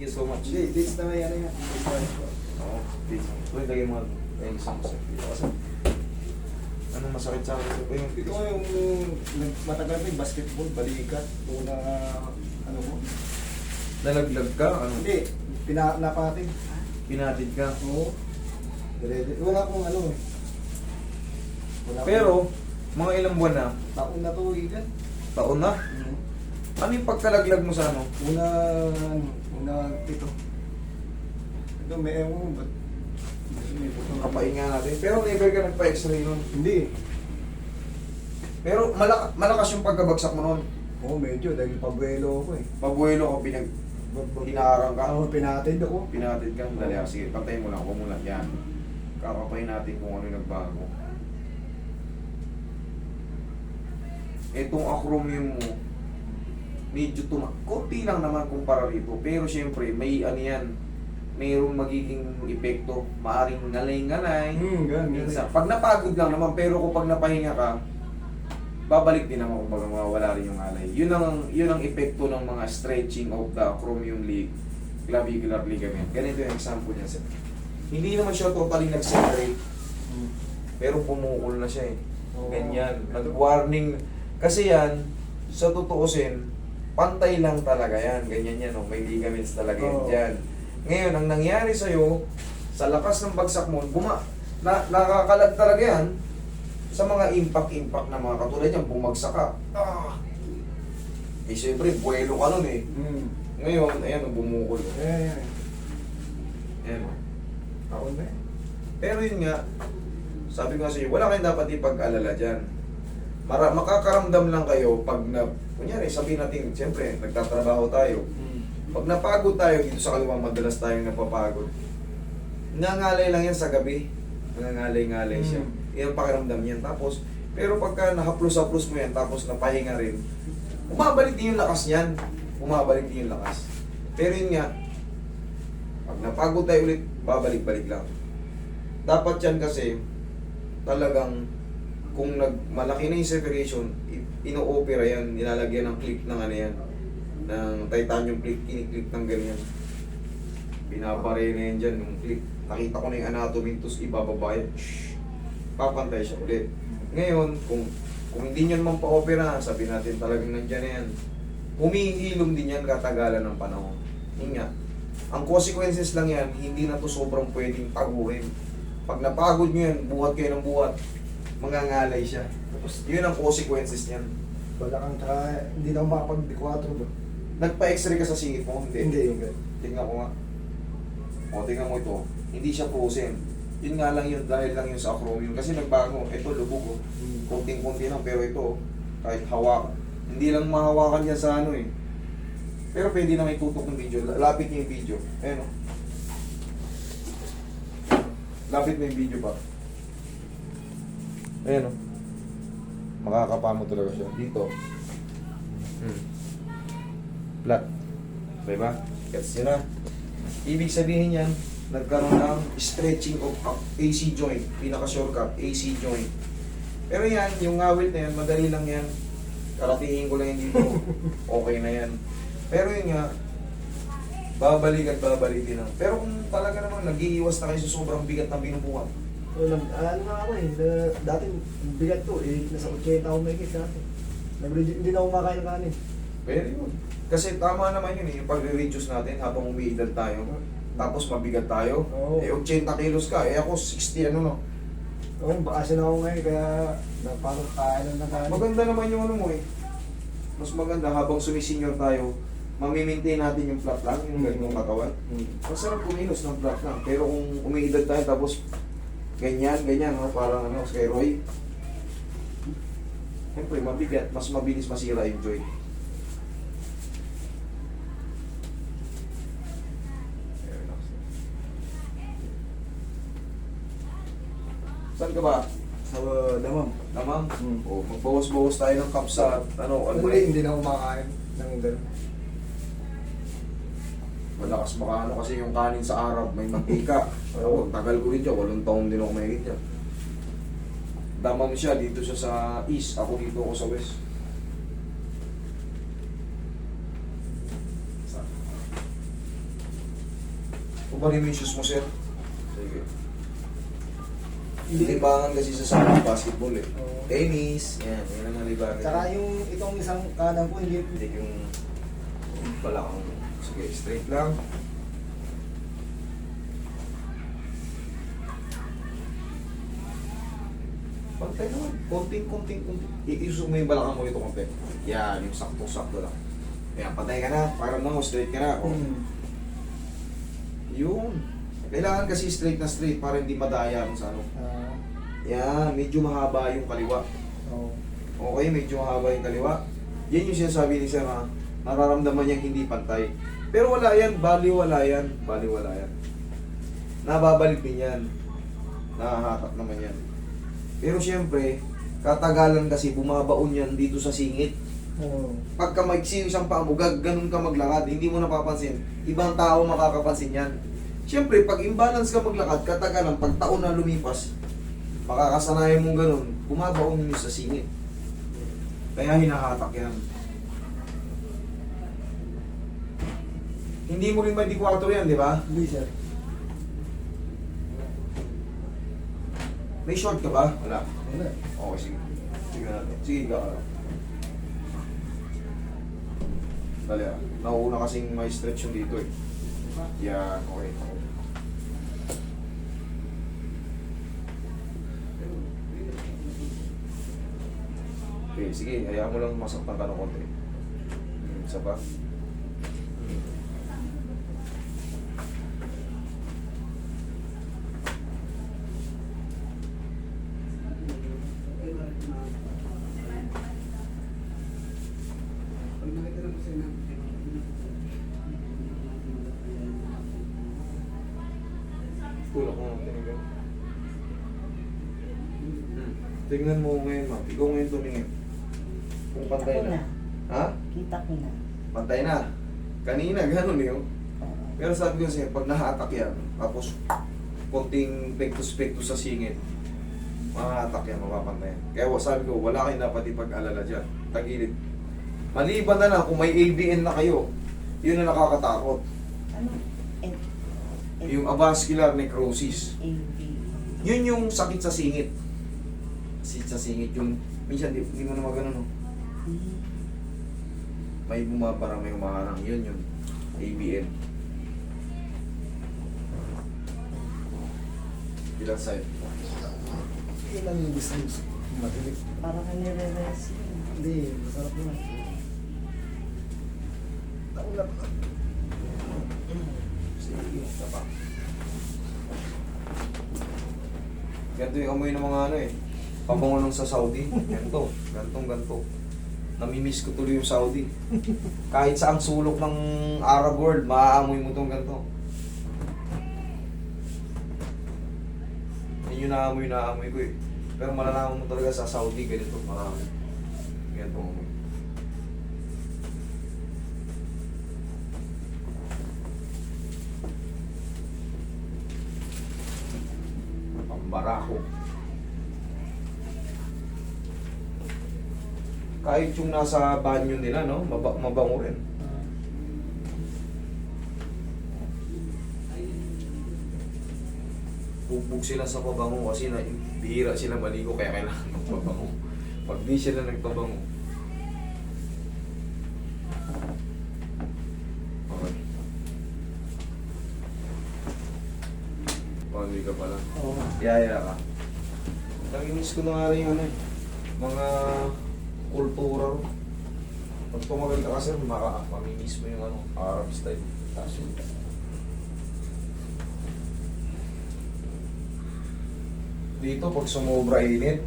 you so much. Hindi, dates na may ano yan. Dates na ito. Oo, please. Uy, lagay mo. Ay, isang masakit dito. Kasi, anong masakit sa akin? Ito yung Ito ko yung matagal pa yung basketball, balikat. Una, ano mo? nalaglag ka? Ano? Hindi, napating. Pinatid ka? Oo. Wala akong ano eh. Wala akong- Pero, mga ilang buwan na, taon na to, ikan. taon na, ano yung pagkalaglag mo sa ano? Una, ito. Ito, may ewan mo, ba't? May buto na- Kapahinga natin. Pero never ka nagpa-x-ray nun. Hindi. Pero malakas yung pagkabagsak mo nun. Oo, medyo, dahil pabuelo ako eh. Mabuelo ka, hinaharang ka. Oo, pinatid ako. Pinatid ka. Dali, sige, pantayin mo lang. Huwag mo lang. Yan. Kakapahin natin kung ano yung nagbago. Itong acromion mo, medyo konti lang naman kumpara rito. Pero syempre, may ano yan, mayroong magiging epekto. Maaring ngalay-ngalay. Ganun. Minsan, pag napagod lang naman, pero kung pag napahinga ka, babalik din naman kung mawawala rin yung alay. Yun ang epekto ng mga stretching of the acromion clavicular ligament. Ganito yung example niya, sir. Hindi naman siya totally nag-separate, pero pumukol na siya eh. Oo. Ganyan. Nag-warning. Kasi yan, sa tutuusin, pantay lang talaga yan. Ganyan yan, oh. May ligaments talaga yan Oo. dyan. Ngayon, ang nangyari sa'yo, sa lakas ng bagsak mo, nakakalag talaga yan sa mga impact na mga katulad yan, bumagsak ka. Eh, siyempre, buwelo ka nun eh. Ngayon, ayan, bumukol. Ayan. Ayan. Taon na eh. Pero yun nga, sabi ko nga sa'yo, wala kayong dapat ipag-alala dyan. Makakaramdam lang kayo pag kunyari, sabihin natin, siyempre, nagtatrabaho tayo. Pag napagod tayo dito sa kaliwang, madalas tayong napapagod. Nangangalay lang yan sa gabi. Nangangalay-ngalay siya. Yan ang pakiramdam niyan. Tapos, pero pagka nahaplos-haplos mo yan, tapos napahinga rin, umabalik din yung lakas niyan. Umabalik din yung lakas. Pero yun nga, pag napagod tayo ulit, babalik-balik lang. Dapat yan kasi, talagang, kung malaki na yung separation, ino-opera yan, nilalagyan ng clip ng ano yan, ng titanium clip, kiniklik ng ganyan. Binabare na yan dyan, yung clip. Nakita ko na yung anatomy, tapos ibababa yan. Papantay siya ulit. Ngayon, kung hindi nyo naman pa-opera, sabi natin talagang nandyan na yan. Humihilom din yan katagalan ng panahon. Yun nga, ang consequences lang yan, hindi na to sobrang pwedeng taguhin. Pag napagod nyo yan, buhat kayo ng buhat, mangangalay siya. Tapos, yun ang consequences niyan. Wala kang hindi na ako makapag-D4 ba? Nagpa-x-ray ka sa singit mo? Hindi. Tingnan ko nga. O, tingnan mo ito. Hindi siya frozen. Yun nga lang yun, dahil lang yun sa acromion. Kasi nagbago. Ito, lubog. Oh. Konting-konti lang. Pero ito, kahit hawak. Hindi lang mahawakan niya sa ano eh. Pero pwede na may tutok ng video. Lapit niyo yung video. Ayan o. Lapit mo yung video pa. Ayan o. Makakapa mo talaga siya. Dito. Flat. Diba? Gets nyo na. Ibig sabihin yan, nagkaroon ng stretching of AC joint. Pinaka-shortcut, AC joint. Pero yan, yung ngawit na yan, madali lang yan. Karatingin ko lang yan dito. Okay na yan. Pero yun nga, babalik at babalik din lang. Pero kung talaga naman nag-iiwas na kayo sa sobrang bigat na binubuhat, Ano nga ako eh, dati bigat to eh, nasa 80 ako may dati. Hindi na ako makain ng kanin. very good. Kasi tama naman yun eh, yung pag-reduce natin habang umiidad tayo. Tapos mabigat tayo. Oo. Eh, 80 kilos ka. Eh, ako 60 ano no. Oo, bakasin ako ngayon kaya parang kain ng kanin. Maganda naman yung ano mo eh. Mas maganda habang sumisenior tayo, mamimaintain natin yung flat lang, yung ganitong katawan. Masarap kumilos ng flat lang. Pero kung umiidad tayo tapos ganyan, no? Parang ano, steroid. Siyempre, mabigat, mas mabilis masira yung joint. Saan ka ba? Sa damam. Damang? O, magbawas-bawas tayo ng kapsa at ano, Hindi na ako makain ng gano'n. malakas makaano kasi yung kanin sa Arab, may mantika. Oo, tagal ko rin dyan, 8 taon din ako may dyan. Damam siya, dito siya sa east, ako dito ako sa west. Ubarin mo yung shoes mo, sir. Sige. Libangan kasi sa basketball eh. Oo. Tennis, yan ang libangan. Tsaka yung itong isang kanan ko, hindi. Hindi yung balakang. Sige, straight lang. Pantay naman. Konting. Iusok mo yung balakang mo ito konti. Yan, yung sakto-sakto lang. Ayan, pantay ka na. Parang na, straight ka na. Oh. Yun. Kailangan kasi straight na straight para hindi madaya kung sa ano. Yan, medyo mahaba yung kaliwa. Oo. Okay, medyo mahaba yung kaliwa. Yan yung sinasabi ni Sir ha. Nararamdaman niyang hindi pantay. Pero wala yan, baliwala yan. Baliwala yan. Nababalik din yan. Nahahatak naman yan. Pero siyempre, katagalan kasi bumabaon yan dito sa singit. Oo. Pagka maiksi yung isang paa mo, ganun ka maglakad, hindi mo napapansin. Ibang tao makakapansin yan. Siyempre, pag imbalance ka maglakad, katagalan, pag taon na lumipas, makakasanayan mo ganun, bumabaon yun sa singit. Kaya hinahatak yan. Hindi mo rin ba di 4 yan, di ba? Hindi, sir. May short ka ba? Wala. Wala. Okay, sige. Sige natin. Sige, ka. Dali ah. Nauuna kasing may stretch yung dito eh. Yan, okay. Okay, sige. Hayaan mo lang masaktan ka ng konti. Isa pa. Tulak mo, tingnan. Tingnan mo ngayon, ma'am. Ikaw ngayon tumingin. Kung pantay Ako na. Ha? Kita ko na. Pantay na. Kanina, gano'n yun. Pero sabi ko sa'yo, pag nahatak yan, tapos konting pektus-pektus sa singit, mahatak yan, mapapantay yan. Kaya sabi ko, wala kayong dapat ipag-alala dyan. Tagilid. Maliban na lang, kung may ABN na kayo, yun na nakakatakot. Ano? Yung avascular necrosis. AB. Yun yung sakit sa singit. Sakit sa singit yung, minsan di mo na magano no. May bumabara, may umaharang. Yun yung ABN. Ilang side? Yun lang yung gusto gusto. Matilig. Para ka nire-rest. Hindi, masarap naman. Taulap ka. Sige, isa pa. Ganito yung amoy ng mga ano eh. Pabango nung sa Saudi. Ganito. Gantong. Namimiss ko tuloy yung Saudi. Kahit sa ang sulok ng Arab world, maaamoy mo tong ganito. Yun yung naamoy ko eh. Pero malalaman mo talaga sa Saudi, ganito. Marami. Ganito amoy. Pambarako. Kahit yung nasa banyo nila, no? Mabango rin. Bubog sila sa pabango kasi bihira sila maligo kaya kailangan magpabango. Pag di sila nagpabango. Okay. Pag ka pala. Oo. Yaya ka. Nag-miss ko na nga rin yung ano eh. Mga kultura. Pag tumagal ka kasi, mamimiss mo yung ano, Arab style. Tapos yun. Dito, pag sumobra init,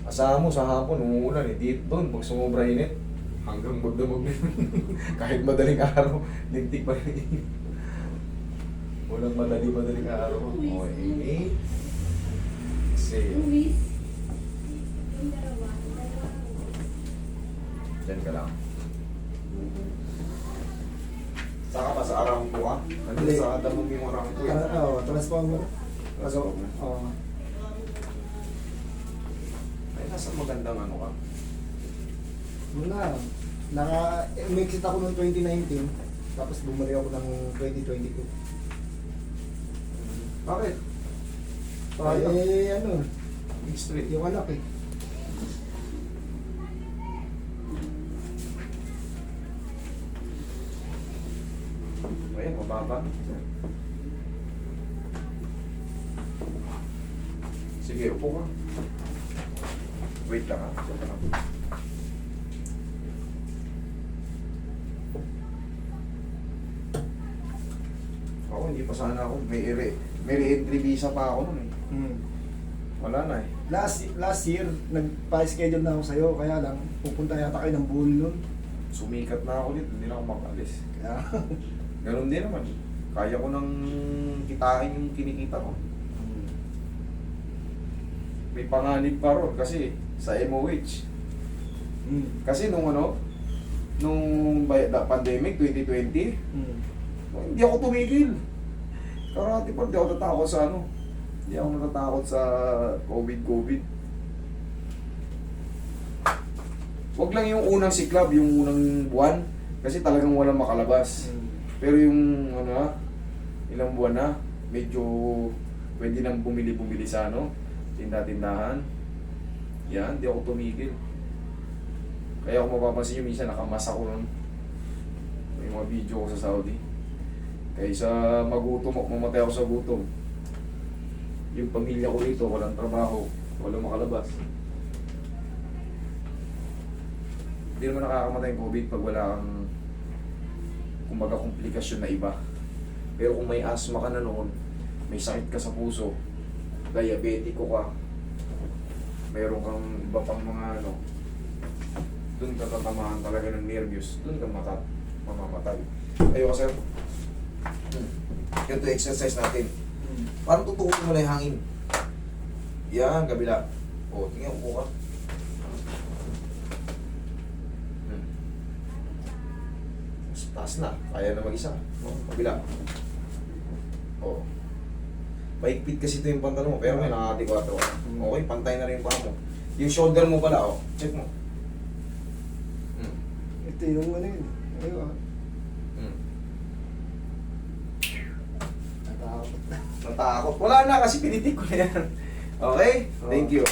asahan mo sa hapon, umuulan eh. Dito doon, pag sumobra init, hanggang magdamag na kahit madaling araw, lintik pa rin init. Walang madaling araw. Okay. Say. Diyan ka lang. Saka ba sa arang ko ah? Nandito sa damog yung arang ko eh. Oo, transformer. Transformer. Oo. Ay, nasa magandang ano ka? Naka-exit ako noong 2019, tapos bumalik ako ng 2022. Bakit? Tayo. Ano, Straight. yung anak eh. Ayan, mababa. Sige, upo ka. Wait lang ha. Saka lang. Ako, hindi pa sana ako. May re-entry visa pa ako nun eh. Wala na eh. Last year, nagpa-schedule na ako sa'yo, kaya lang, pupunta yata kayo ng bull nun. Sumikat na ako dito, hindi na ako makalis. Kaya, Ganun din naman. Kaya ko nang kitain yung kinikita ko. May panganib pa ron kasi sa MOH. Kasi nung pandemic 2020, hindi ako tumigil. Karati pa, hindi ako natatakot sa Hindi ako natatakot sa COVID. Wag lang yung unang siklab, yung unang buwan, kasi talagang walang makalabas. Pero yung ilang buwan na, medyo pwede nang bumili sa tindahan. Yan, di ako tumigil. Kaya kung mapapansin nyo, minsan nakamas ako nun. May mga video ko sa Saudi. Kaysa magutom, mamatay ako sa gutom. Yung pamilya ko rito, walang trabaho, walang makalabas. Hindi naman nakakamatay yung COVID pag wala kang kumbaga komplikasyon na iba. Pero kung may asthma ka na noon, may sakit ka sa puso, diabetiko ka, mayroon kang iba pang mga dun ka tatamahan talaga ng nervyos, dun ka mamamatay. Ayaw ka sir. Ito exercise natin. Parang tutukin mo na yung hangin. Yan, kabila. O, tingnan, upo ka. Taas na, kaya na mag-isa. O, kabila. O. Paikpit kasi ito yung pantalon mo, pero may nakakati-4 ka. Okay, pantay na rin yung paa mo. Yung shoulder mo pala, check mo. ito yung yun. Ayun Natakot. Natakot. Wala na kasi pinitik ko na yan. Okay? Thank you.